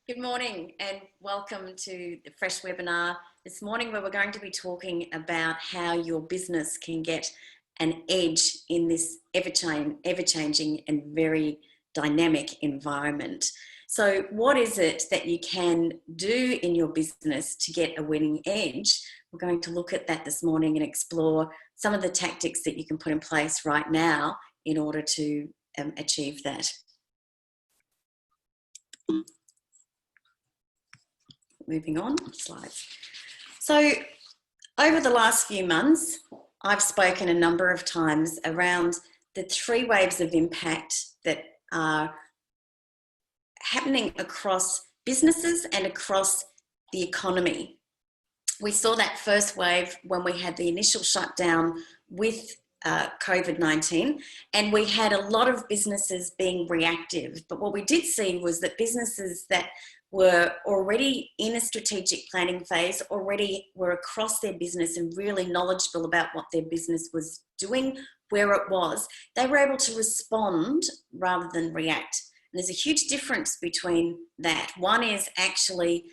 Good morning and welcome to the Fresh webinar this morning, where we're going to be talking about how your business can get an edge in this ever-changing and very dynamic environment. So what is it that you can do in your business to get a winning edge? We're going to look at that this morning and explore some of the tactics that you can put in place right now in order to achieve that. Moving on, slides. So over the last few months, I've spoken a number of times around the three waves of impact that are happening across businesses and across the economy. We saw that first wave when we had the initial shutdown with COVID-19, and we had a lot of businesses being reactive. But what we did see was that businesses that were already in a strategic planning phase, already were across their business and really knowledgeable about what their business was doing, where it was, they were able to respond rather than react. And there's a huge difference between that. One is actually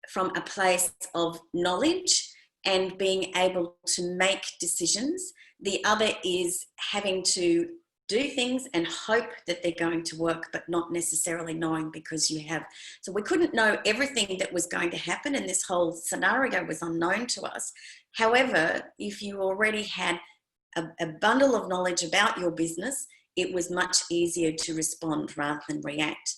from a place of knowledge and being able to make decisions. The other is having to do things and hope that they're going to work, but not necessarily knowing because you have. So we couldn't know everything that was going to happen, and this whole scenario was unknown to us. However, if you already had a bundle of knowledge about your business, it was much easier to respond rather than react.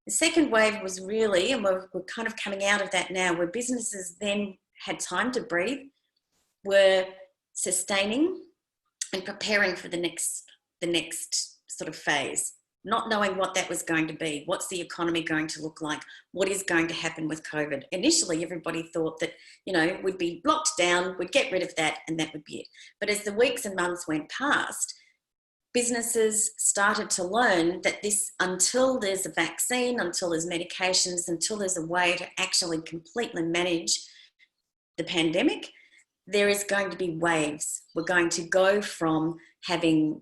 The second wave was really, and we're kind of coming out of that now, where businesses then had time to breathe, were sustaining and preparing for the next sort of phase, not knowing what that was going to be. What's the economy going to look like? What is going to happen with COVID? Initially, everybody thought that, we'd be locked down, we'd get rid of that, and that would be it. But as the weeks and months went past, businesses started to learn that until there's a vaccine, until there's medications, until there's a way to actually completely manage the pandemic, there is going to be waves. We're going to go from having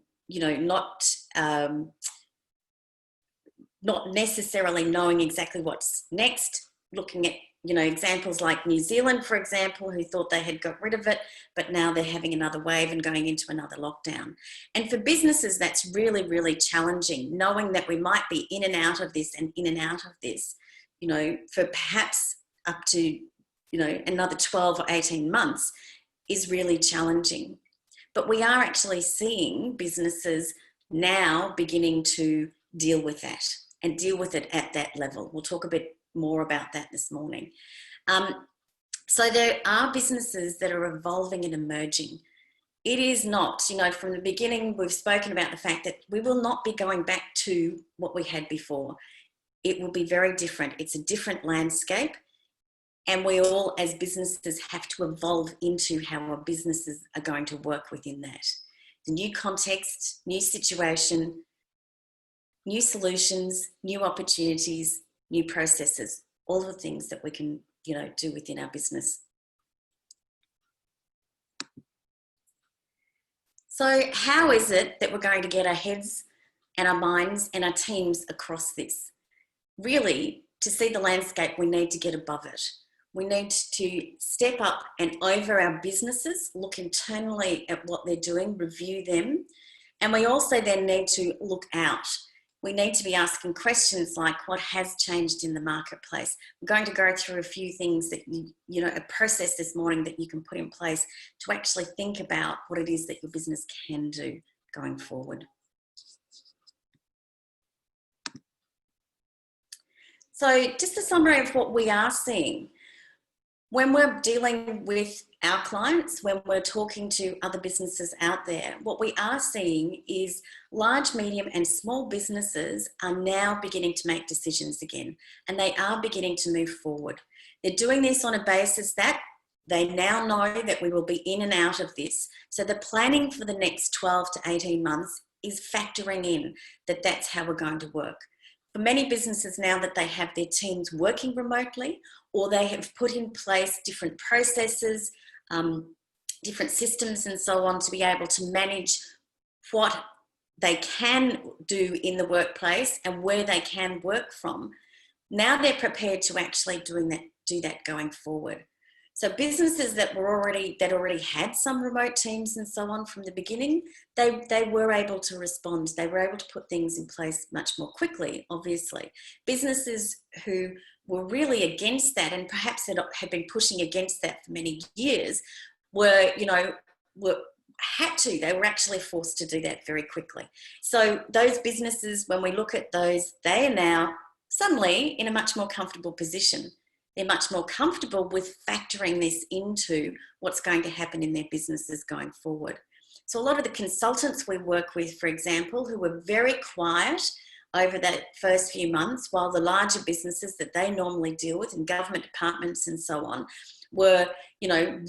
not necessarily knowing exactly what's next, looking at, examples like New Zealand, for example, who thought they had got rid of it, but now they're having another wave and going into another lockdown. And for businesses, that's really, really challenging, knowing that we might be in and out of this and in and out of this, for perhaps up to, another 12 or 18 months is really challenging. But we are actually seeing businesses now beginning to deal with that and deal with it at that level. We'll talk a bit more about that this morning. So there are businesses that are evolving and emerging. It is not, from the beginning, we've spoken about the fact that we will not be going back to what we had before. It will be very different. It's a different landscape. And we all, as businesses, have to evolve into how our businesses are going to work within that. The new context, new situation, new solutions, new opportunities, new processes, all the things that we can, do within our business. So how is it that we're going to get our heads and our minds and our teams across this? Really, to see the landscape, we need to get above it. We need to step up and over our businesses, look internally at what they're doing, review them. And we also then need to look out. We need to be asking questions like, what has changed in the marketplace? We're going to go through a few things that a process this morning that you can put in place to actually think about what it is that your business can do going forward. So just a summary of what we are seeing. When we're dealing with our clients, when we're talking to other businesses out there, what we are seeing is large, medium and small businesses are now beginning to make decisions again, and they are beginning to move forward. They're doing this on a basis that they now know that we will be in and out of this. So the planning for the next 12 to 18 months is factoring in that that's how we're going to work. For many businesses now that they have their teams working remotely, or they have put in place different processes, different systems and so on to be able to manage what they can do in the workplace and where they can work from, Now they're prepared to actually do that going forward. So businesses that already had some remote teams and so on from the beginning, they were able to respond. They were able to put things in place much more quickly, obviously. Businesses who were really against that, and perhaps had been pushing against that for many years, were they were actually forced to do that very quickly. So those businesses, when we look at those, they are now suddenly in a much more comfortable position. They're much more comfortable with factoring this into what's going to happen in their businesses going forward. So a lot of the consultants we work with, for example, who were very quiet over that first few months, while the larger businesses that they normally deal with and government departments and so on were,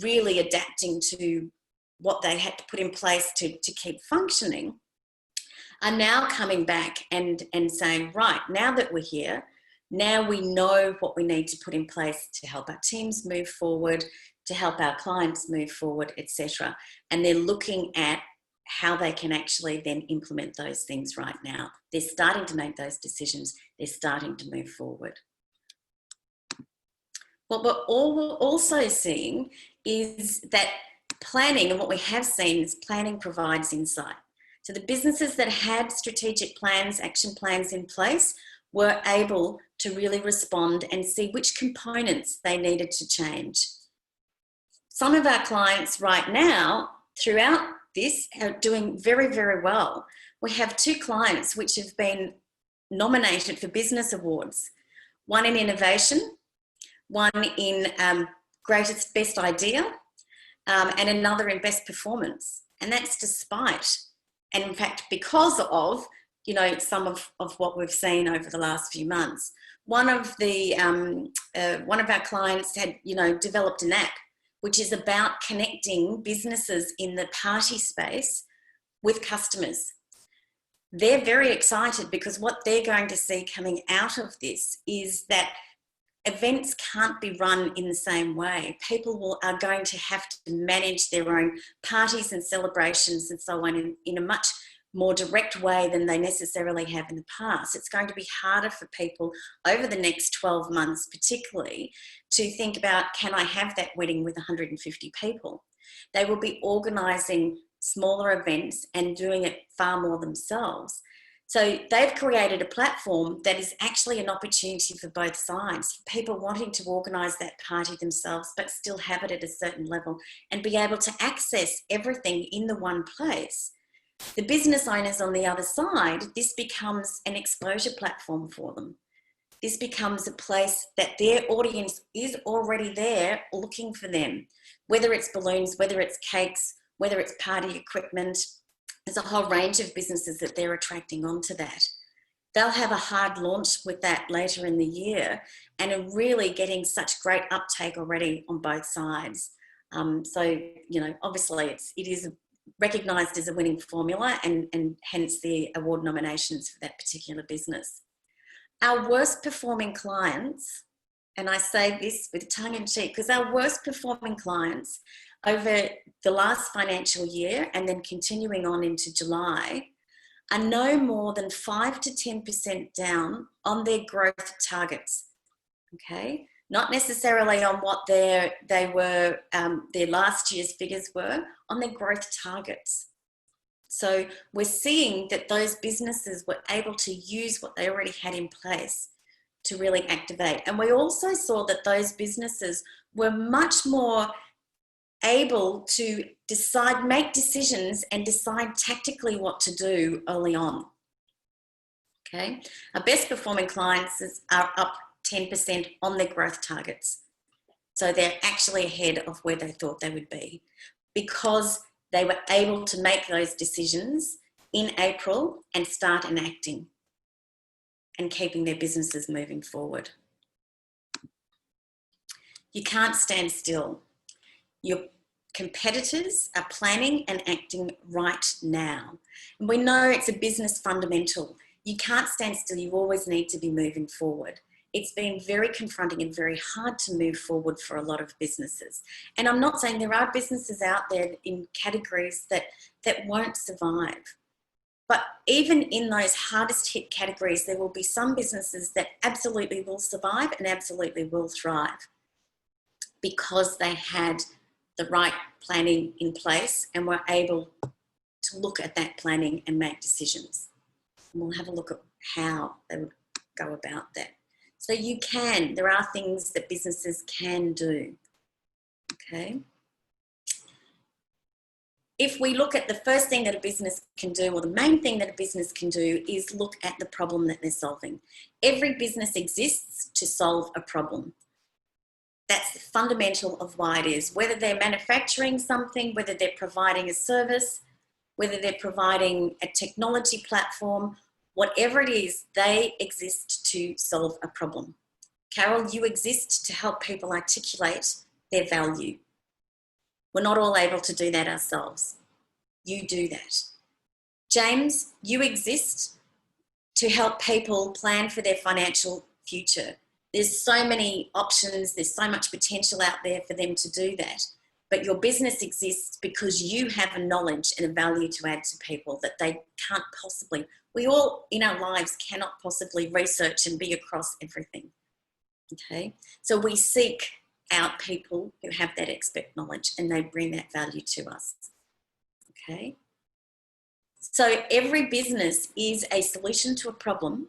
really adapting to what they had to put in place to keep functioning, are now coming back and saying, right, now that we're here, now we know what we need to put in place to help our teams move forward, to help our clients move forward, etc. And they're looking at how they can actually then implement those things right now. They're starting to make those decisions. They're starting to move forward. What we're also seeing is that planning, and what we have seen is planning provides insight. So the businesses that had strategic plans, action plans in place, were able to really respond and see which components they needed to change. Some of our clients right now, throughout this, are doing very, very well. We have 2 clients which have been nominated for business awards, one in innovation, one in greatest best idea, and another in best performance. And that's despite, and in fact, because of, some of what we've seen over the last few months. One of our clients had, developed an app which is about connecting businesses in the party space with customers. They're very excited because what they're going to see coming out of this is that events can't be run in the same way. People are going to have to manage their own parties and celebrations and so on in a much more direct way than they necessarily have in the past. It's going to be harder for people over the next 12 months, particularly, to think about, can I have that wedding with 150 people? They will be organising smaller events and doing it far more themselves. So they've created a platform that is actually an opportunity for both sides, for people wanting to organise that party themselves but still have it at a certain level and be able to access everything in the one place. The business owners on the other side, this becomes an exposure platform for them. This becomes a place that their audience is already there looking for them, whether it's balloons, whether it's cakes, whether it's party equipment. There's a whole range of businesses that they're attracting onto that. They'll have a hard launch with that later in the year and are really getting such great uptake already on both sides. So, obviously it is recognised as a winning formula and hence the award nominations for that particular business. Our worst performing clients, and I say this with tongue in cheek, because our worst performing clients over the last financial year and then continuing on into July are no more than 5 to 10% down on their growth targets, okay? Not necessarily on what their last year's figures were, on their growth targets. So we're seeing that those businesses were able to use what they already had in place to really activate. And we also saw that those businesses were much more able to make decisions and decide tactically what to do early on. Okay, our best performing clients are up 10% on their growth targets. So they're actually ahead of where they thought they would be because they were able to make those decisions in April and start enacting and keeping their businesses moving forward. You can't stand still. Your competitors are planning and acting right now. And we know it's a business fundamental. You can't stand still. You always need to be moving forward. It's been very confronting and very hard to move forward for a lot of businesses. And I'm not saying there are businesses out there in categories that won't survive. But even in those hardest hit categories, there will be some businesses that absolutely will survive and absolutely will thrive because they had the right planning in place and were able to look at that planning and make decisions. And we'll have a look at how they would go about that. So there are things that businesses can do, okay? If we look at the first thing that a business can do, or the main thing that a business can do, is look at the problem that they're solving. Every business exists to solve a problem. That's the fundamental of why it is. Whether they're manufacturing something, whether they're providing a service, whether they're providing a technology platform, whatever it is, they exist to solve a problem. Carol, you exist to help people articulate their value. We're not all able to do that ourselves. You do that. James, you exist to help people plan for their financial future. There's so many options, there's so much potential out there for them to do that. But your business exists because you have a knowledge and a value to add to people that they can't possibly. We all in our lives cannot possibly research and be across everything. Okay, so we seek out people who have that expert knowledge and they bring that value to us. Okay, so every business is a solution to a problem,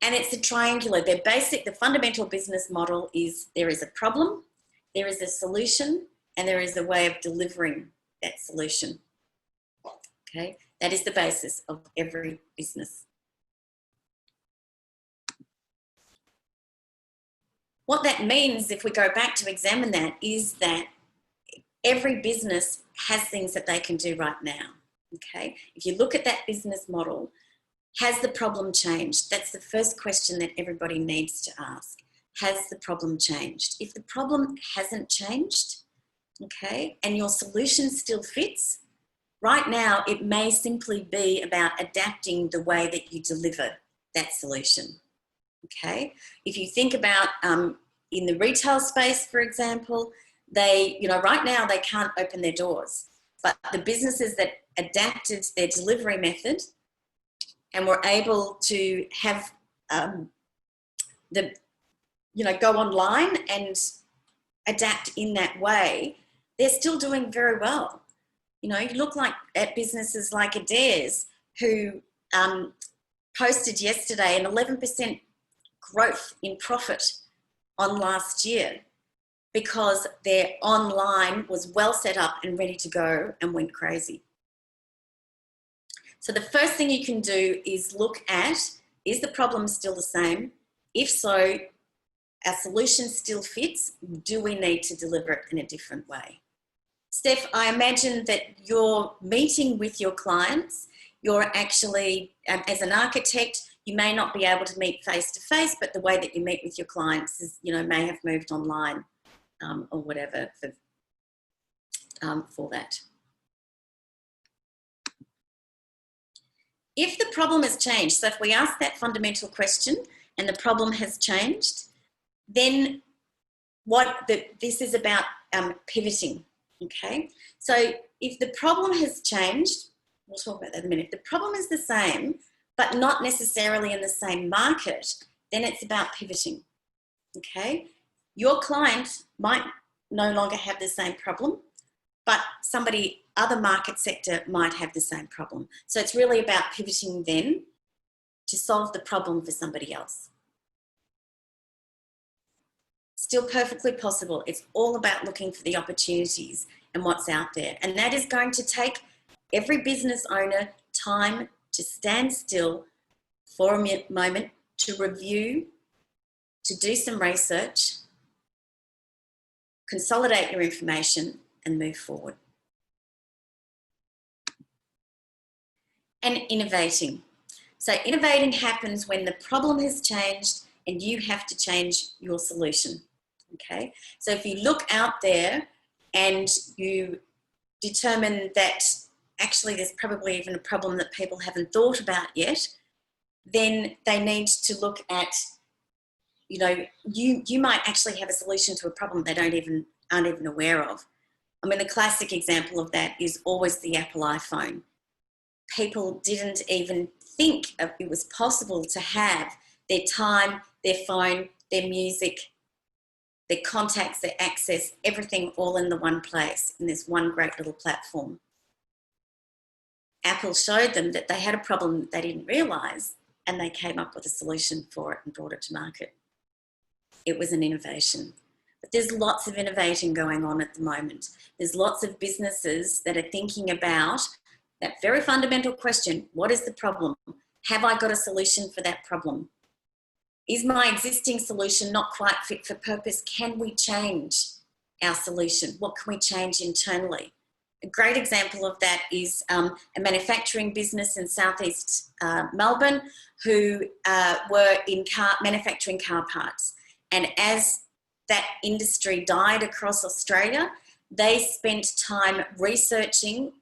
and it's a triangular. The fundamental business model is there is a problem, there is a solution, and there is a way of delivering that solution. Okay, that is the basis of every business. What that means, if we go back to examine that, is that every business has things that they can do right now. Okay, if you look at that business model, has the problem changed? That's the first question that everybody needs to ask. Has the problem changed? If the problem hasn't changed, okay, and your solution still fits, right now it may simply be about adapting the way that you deliver that solution. Okay, if you think about in the retail space, for example, right now they can't open their doors, but the businesses that adapted their delivery method and were able to have go online and adapt in that way, they're still doing very well. You look at businesses like Adair's, who posted yesterday an 11% growth in profit on last year because their online was well set up and ready to go and went crazy. So the first thing you can do is look at, is the problem still the same? If so, our solution still fits. Do we need to deliver it in a different way? Steph, I imagine that you're meeting with your clients. You're actually, as an architect, you may not be able to meet face-to-face, but the way that you meet with your clients is, may have moved online or whatever for that. If the problem has changed, so if we ask that fundamental question and the problem has changed, then this is about pivoting, okay? So if the problem has changed, we'll talk about that in a minute. If the problem is the same, but not necessarily in the same market, then it's about pivoting, okay? Your client might no longer have the same problem, but other market sector might have the same problem. So it's really about pivoting then to solve the problem for somebody else. Still perfectly possible. It's all about looking for the opportunities and what's out there. And that is going to take every business owner time to stand still for a moment, to review, to do some research, consolidate your information and move forward. And innovating. So innovating happens when the problem has changed and you have to change your solution. Okay, so if you look out there and you determine that actually there's probably even a problem that people haven't thought about yet, then they need to look at, you might actually have a solution to a problem they aren't even aware of. I mean, the classic example of that is always the Apple iPhone. people didn't even think of it was possible to have their time, their phone, their music, their contacts, their access, everything all in the one place, in this one great little platform. Apple showed them that they had a problem that they didn't realise, and they came up with a solution for it and brought it to market. It was an innovation. But there's lots of innovating going on at the moment. There's lots of businesses that are thinking about that very fundamental question: what is the problem? Have I got a solution for that problem? Is my existing solution not quite fit for purpose? Can we change our solution? What can we change internally? A great example of that is a manufacturing business in southeast Melbourne who were in manufacturing car parts. And as that industry died across Australia, they spent time researching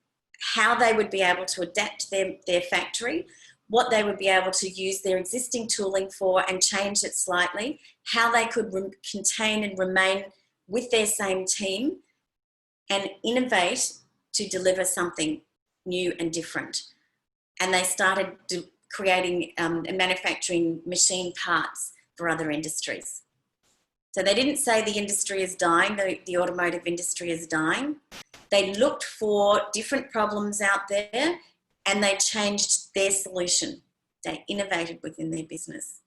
how they would be able to adapt their factory, what they would be able to use their existing tooling for and change it slightly, how they could contain and remain with their same team and innovate to deliver something new and different. And they started creating and manufacturing machine parts for other industries. So they didn't say the industry is dying, the automotive industry is dying. They looked for different problems out there and they changed their solution. They innovated within their business.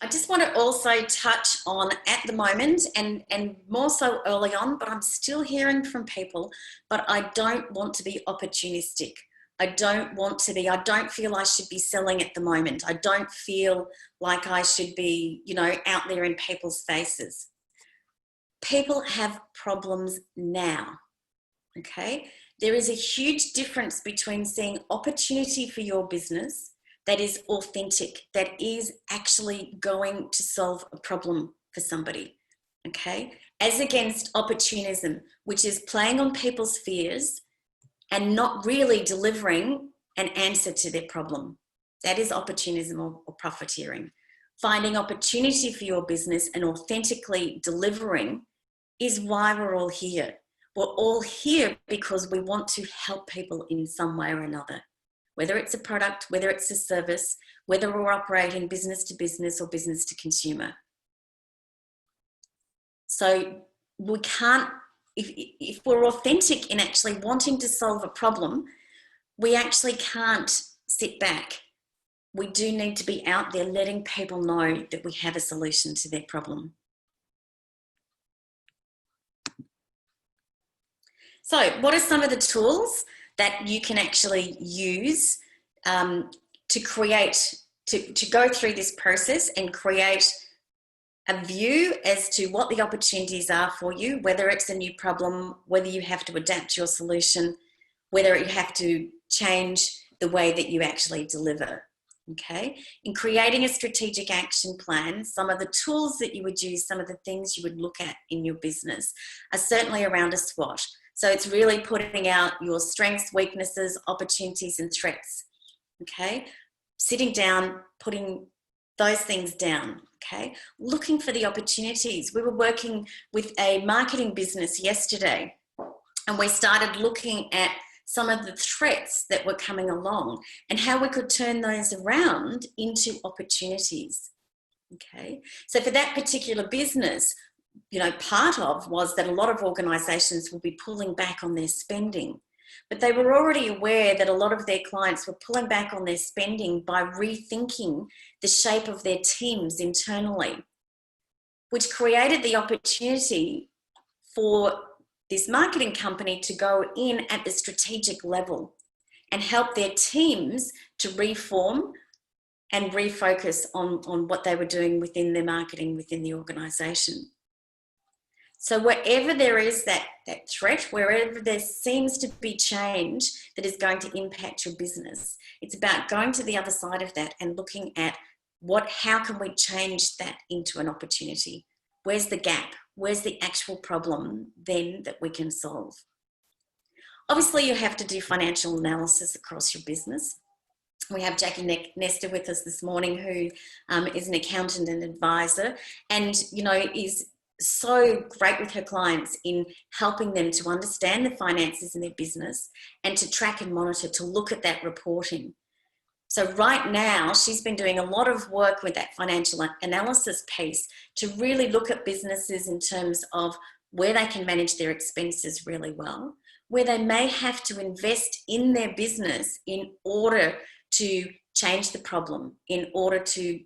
I just want to also touch on at the moment and more so early on, but I'm still hearing from people, but I don't want to be opportunistic. I don't feel I should be selling at the moment. I don't feel like I should be, out there in people's faces. People have problems now, okay? There is a huge difference between seeing opportunity for your business that is authentic, that is actually going to solve a problem for somebody, okay? As against opportunism, which is playing on people's fears and not really delivering an answer to their problem. That is opportunism or profiteering. Finding opportunity for your business and authentically delivering is why we're all here. We're all here because we want to help people in some way or another, whether it's a product, whether it's a service, whether we're operating business to business or business to consumer. So we can't, if we're authentic in actually wanting to solve a problem, we actually can't sit back. We do need to be out there letting people know that we have a solution to their problem. So what are some of the tools that you can actually use to create, to go through this process and create a view as to what the opportunities are for you, whether it's a new problem, whether you have to adapt your solution, whether you have to change the way that you actually deliver, okay? In creating a strategic action plan, some of the tools that you would use, some of the things you would look at in your business are certainly around a SWOT. So it's really putting out your strengths, weaknesses, opportunities, and threats, okay? Sitting down, putting those things down, okay? Looking for the opportunities. We were working with a marketing business yesterday, and we started looking at some of the threats that were coming along and how we could turn those around into opportunities, okay? So for that particular business, part of was that a lot of organisations will be pulling back on their spending, but they were already aware that a lot of their clients were pulling back on their spending by rethinking the shape of their teams internally, which created the opportunity for this marketing company to go in at the strategic level and help their teams to reform and refocus on what they were doing within their marketing within the organisation. So wherever there is that threat, wherever there seems to be change that is going to impact your business, it's about going to the other side of that and looking at how can we change that into an opportunity? Where's the gap? Where's the actual problem then that we can solve? Obviously, you have to do financial analysis across your business. We have Jackie Nestor with us this morning, who is an accountant and advisor, and is so great with her clients in helping them to understand the finances in their business and to track and monitor, to look at that reporting. So right now, she's been doing a lot of work with that financial analysis piece to really look at businesses in terms of where they can manage their expenses really well, where they may have to invest in their business in order to change the problem, in order to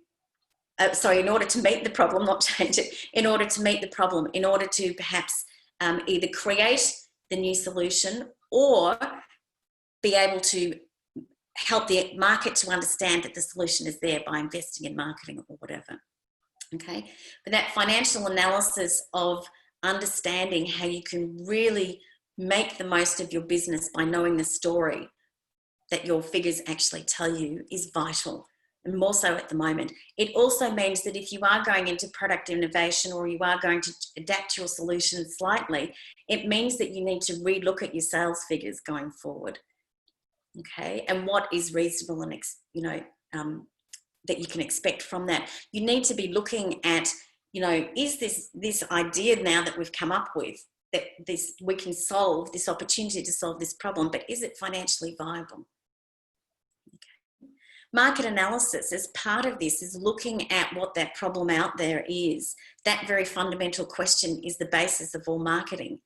meet the problem, not change it, in order to meet the problem, in order to perhaps either create the new solution or be able to help the market to understand that the solution is there by investing in marketing or whatever. Okay, but that financial analysis of understanding how you can really make the most of your business by knowing the story that your figures actually tell you is vital, and more so at the moment. It also means that if you are going into product innovation or you are going to adapt your solution slightly, it means that you need to relook at your sales figures going forward. Okay, and what is reasonable and that you can expect from that. You need to be looking at, is this idea now that we've come up with, that we can solve this opportunity to solve this problem, but is it financially viable? Okay. Market analysis as part of this is looking at what that problem out there is. That very fundamental question is the basis of all marketing.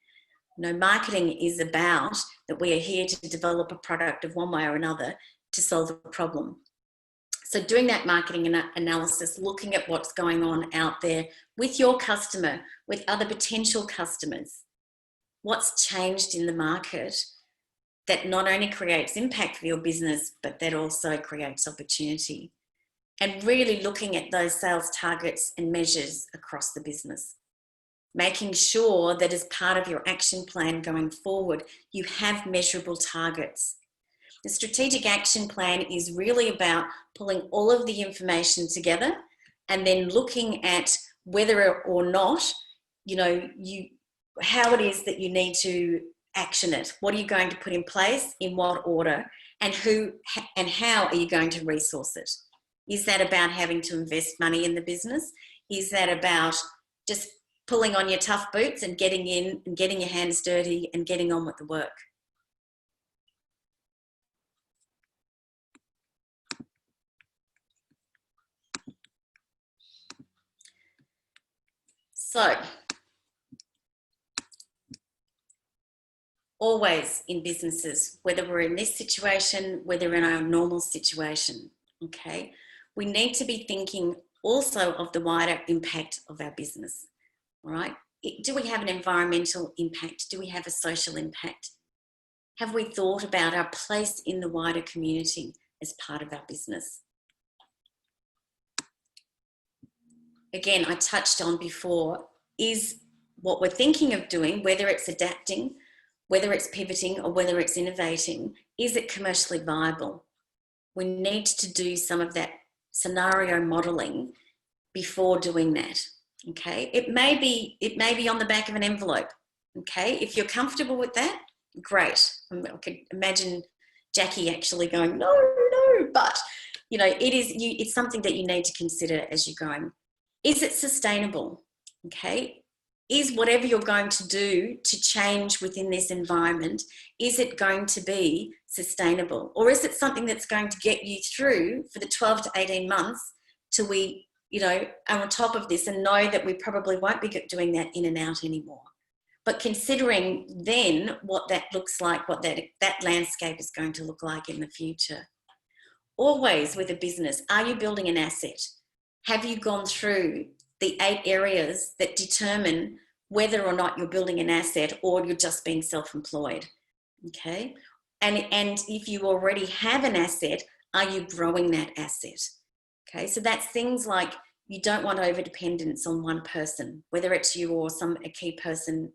Marketing is about that we are here to develop a product of one way or another to solve a problem. So doing that marketing analysis, looking at what's going on out there with your customer, with other potential customers, what's changed in the market that not only creates impact for your business, but that also creates opportunity. And really looking at those sales targets and measures across the business. Making sure that as part of your action plan going forward, you have measurable targets. The strategic action plan is really about pulling all of the information together and then looking at whether or not, how it is that you need to action it. What are you going to put in place, in what order, and who and how are you going to resource it? Is that about having to invest money in the business? Is that about just pulling on your tough boots and getting in and getting your hands dirty and getting on with the work? So, always in businesses, whether we're in this situation, whether in our normal situation, okay, we need to be thinking also of the wider impact of our business, all right? Do we have an environmental impact? Do we have a social impact? Have we thought about our place in the wider community as part of our business? Again, I touched on before, is what we're thinking of doing, whether it's adapting, whether it's pivoting, or whether it's innovating, is it commercially viable? We need to do some of that scenario modeling before doing that. Okay, it may be on the back of an envelope. Okay, if you're comfortable with that, great. I could imagine Jackie actually going, no, but it's something that you need to consider as you're going. Is it sustainable? Okay, is whatever you're going to do to change within this environment, is it going to be sustainable? Or is it something that's going to get you through for the 12 to 18 months till we are on top of this and know that we probably won't be doing that in and out anymore? But considering then what that looks like, what that landscape is going to look like in the future. Always with a business, are you building an asset? Have you gone through the 8 areas that determine whether or not you're building an asset or you're just being self-employed? Okay. And if you already have an asset, are you growing that asset? Okay. So that's things like you don't want overdependence on one person, whether it's you or a key person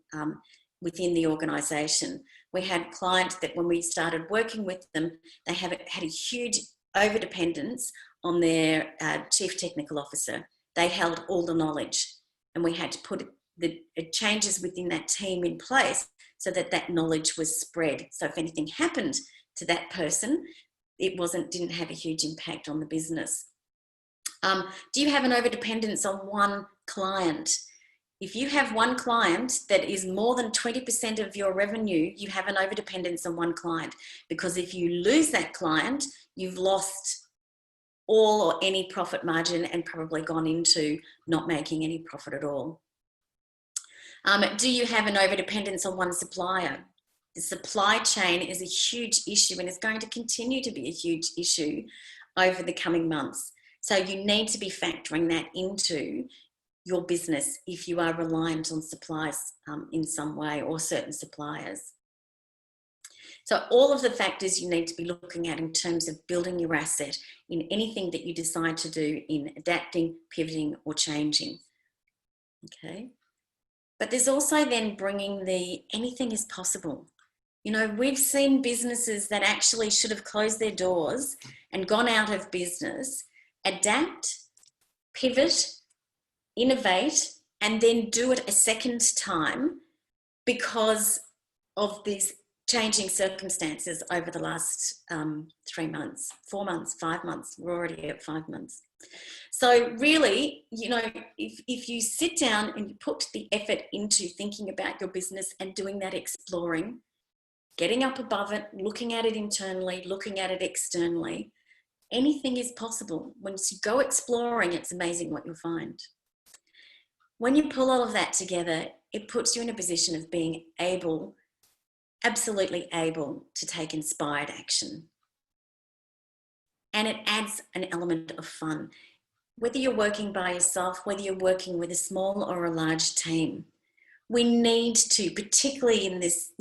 within the organisation. We had clients that when we started working with them, they had a huge overdependence on their chief technical officer. They held all the knowledge, and we had to put the changes within that team in place so that knowledge was spread. So if anything happened to that person, it didn't have a huge impact on the business. Do you have an overdependence on one client? If you have one client that is more than 20% of your revenue, you have an overdependence on one client, because if you lose that client, you've lost all or any profit margin and probably gone into not making any profit at all. Do you have an overdependence on one supplier? The supply chain is a huge issue and is going to continue to be a huge issue over the coming months. So you need to be factoring that into your business if you are reliant on supplies in some way, or certain suppliers. So all of the factors you need to be looking at in terms of building your asset in anything that you decide to do in adapting, pivoting, or changing. Okay. But there's also then bringing the anything is possible. You know, we've seen businesses that actually should have closed their doors and gone out of business, adapt, pivot, innovate, and then do it a second time because of these changing circumstances over the last 3 months, 4 months, 5 months. We're already at 5 months. So really, you know, if you sit down and you put the effort into thinking about your business and doing that exploring, getting up above it, looking at it internally, looking at it externally, anything is possible. Once you go exploring, it's amazing what you'll find. When you pull all of that together, it puts you in a position of being able, absolutely able, to take inspired action. And it adds an element of fun. Whether you're working by yourself, whether you're working with a small or a large team, we need to, particularly in this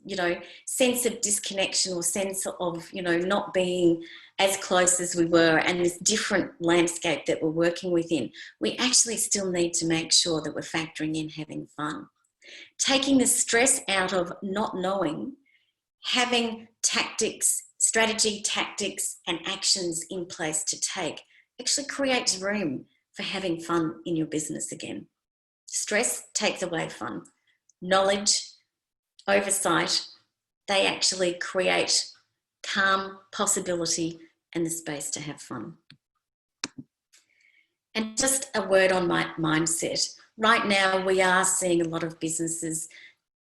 you know, sense of disconnection or sense of, you know, not being as close as we were, and this different landscape that we're working within, we actually still need to make sure that we're factoring in having fun. Taking the stress out of not knowing, having tactics, strategy, tactics, and actions in place to take actually creates room for having fun in your business again. Stress takes away fun. Knowledge, oversight, they actually create calm, possibility, and the space to have fun. And just a word on my mindset. Right now, we are seeing a lot of businesses,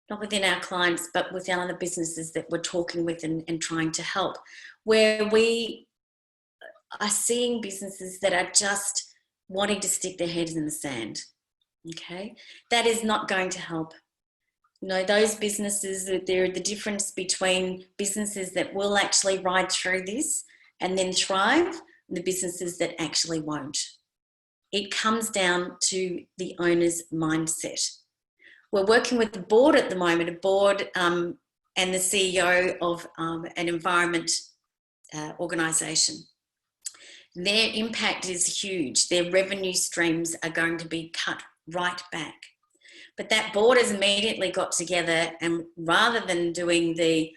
not within our clients, but within other businesses that we're talking with and trying to help, where we are seeing businesses that are just wanting to stick their heads in the sand. Okay, that is not going to help. You know, those businesses, they're the difference between businesses that will actually ride through this and then thrive, and the businesses that actually won't. It comes down to the owner's mindset. We're working with the board at the moment, a board and the CEO of an environment organisation. Their impact is huge. Their revenue streams are going to be cut right back. But that board has immediately got together, and rather than doing the,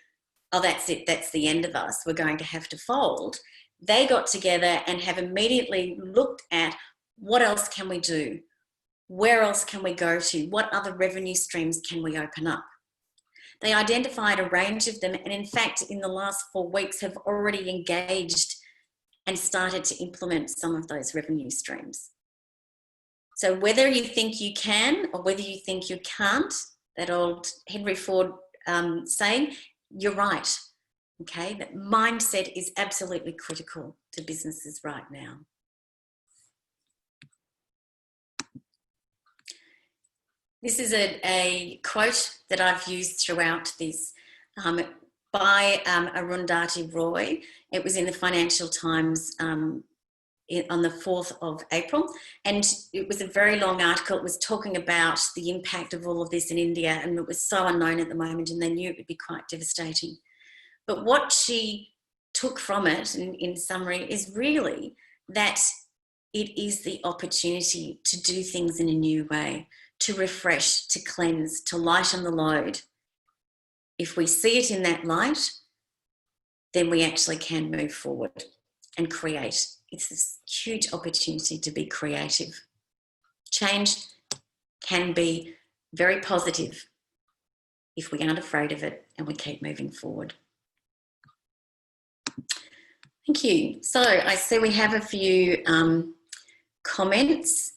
oh, that's it, that's the end of us, we're going to have to fold, they got together and have immediately looked at what else can we do? Where else can we go to? What other revenue streams can we open up? They identified a range of them, and in fact, in the last 4 weeks have already engaged and started to implement some of those revenue streams. So whether you think you can or whether you think you can't, that old Henry Ford saying, you're right, okay? That mindset is absolutely critical to businesses right now. This is a quote that I've used throughout this by Arundhati Roy. It was in the Financial Times on the 4th of April, and it was a very long article. It was talking about the impact of all of this in India, and it was so unknown at the moment, and they knew it would be quite devastating. But what she took from it, in summary, is really that it is the opportunity to do things in a new way, to refresh, to cleanse, to lighten the load. If we see it in that light, then we actually can move forward and create. It's this huge opportunity to be creative. Change can be very positive if we aren't afraid of it and we keep moving forward. Thank you. So I see we have a few comments.